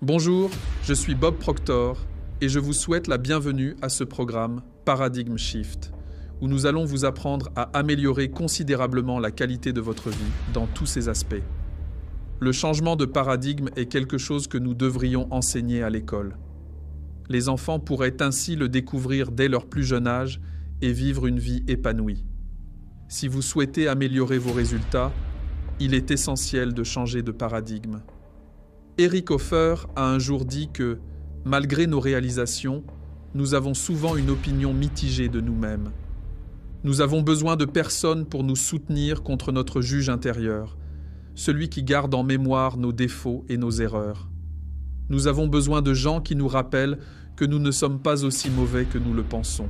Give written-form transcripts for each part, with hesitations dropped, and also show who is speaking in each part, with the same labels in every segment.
Speaker 1: Bonjour, je suis Bob Proctor et je vous souhaite la bienvenue à ce programme Paradigm Shift, où nous allons vous apprendre à améliorer considérablement la qualité de votre vie dans tous ses aspects. Le changement de paradigme est quelque chose que nous devrions enseigner à l'école. Les enfants pourraient ainsi le découvrir dès leur plus jeune âge et vivre une vie épanouie. Si vous souhaitez améliorer vos résultats, il est essentiel de changer de paradigme. Eric Hoffer a un jour dit que, malgré nos réalisations, nous avons souvent une opinion mitigée de nous-mêmes. Nous avons besoin de personnes pour nous soutenir contre notre juge intérieur, celui qui garde en mémoire nos défauts et nos erreurs. Nous avons besoin de gens qui nous rappellent que nous ne sommes pas aussi mauvais que nous le pensons.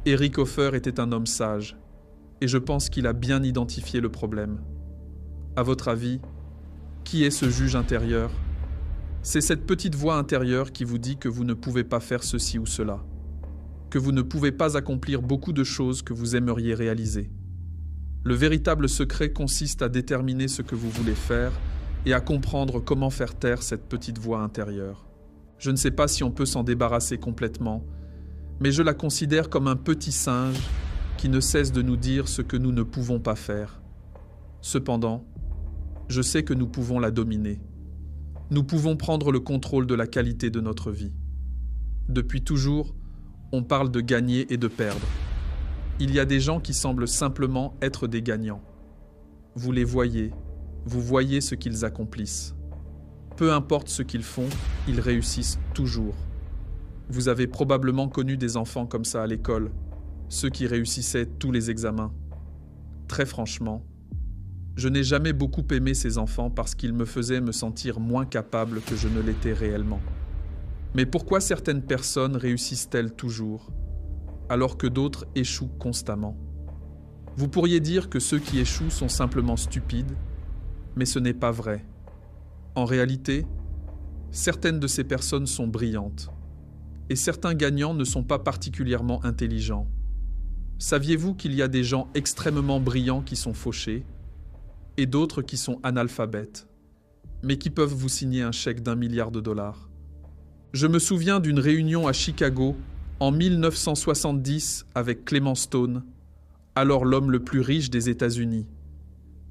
Speaker 1: Eric Hoffer était un homme sage, et je pense qu'il a bien identifié le problème. À votre avis, qui est ce juge intérieur? C'est cette petite voix intérieure qui vous dit que vous ne pouvez pas faire ceci ou cela, que vous ne pouvez pas accomplir beaucoup de choses que vous aimeriez réaliser. Le véritable secret consiste à déterminer ce que vous voulez faire et à comprendre comment faire taire cette petite voix intérieure. Je ne sais pas si on peut s'en débarrasser complètement, mais je la considère comme un petit singe qui ne cesse de nous dire ce que nous ne pouvons pas faire. Cependant, je sais que nous pouvons la dominer. Nous pouvons prendre le contrôle de la qualité de notre vie. Depuis toujours, on parle de gagner et de perdre. Il y a des gens qui semblent simplement être des gagnants. Vous les voyez, vous voyez ce qu'ils accomplissent. Peu importe ce qu'ils font, ils réussissent toujours. Vous avez probablement connu des enfants comme ça à l'école, ceux qui réussissaient tous les examens. Très franchement, je n'ai jamais beaucoup aimé ces enfants parce qu'ils me faisaient me sentir moins capable que je ne l'étais réellement. Mais pourquoi certaines personnes réussissent-elles toujours, alors que d'autres échouent constamment? Vous pourriez dire que ceux qui échouent sont simplement stupides, mais ce n'est pas vrai. En réalité, certaines de ces personnes sont brillantes, et certains gagnants ne sont pas particulièrement intelligents. Saviez-vous qu'il y a des gens extrêmement brillants qui sont fauchés, et d'autres qui sont analphabètes, mais qui peuvent vous signer un chèque d'1 milliard de dollars. Je me souviens d'une réunion à Chicago en 1970 avec Clement Stone, alors l'homme le plus riche des États-Unis.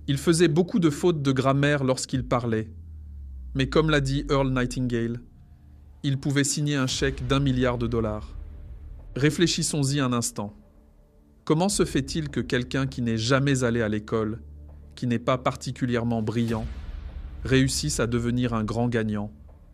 Speaker 1: Il faisait beaucoup de fautes de grammaire lorsqu'il parlait, mais comme l'a dit Earl Nightingale, il pouvait signer un chèque d'1 milliard de dollars. Réfléchissons-y un instant. Comment se fait-il que quelqu'un qui n'est jamais allé à l'école, qui n'est pas particulièrement brillant, réussissent à devenir un grand gagnant,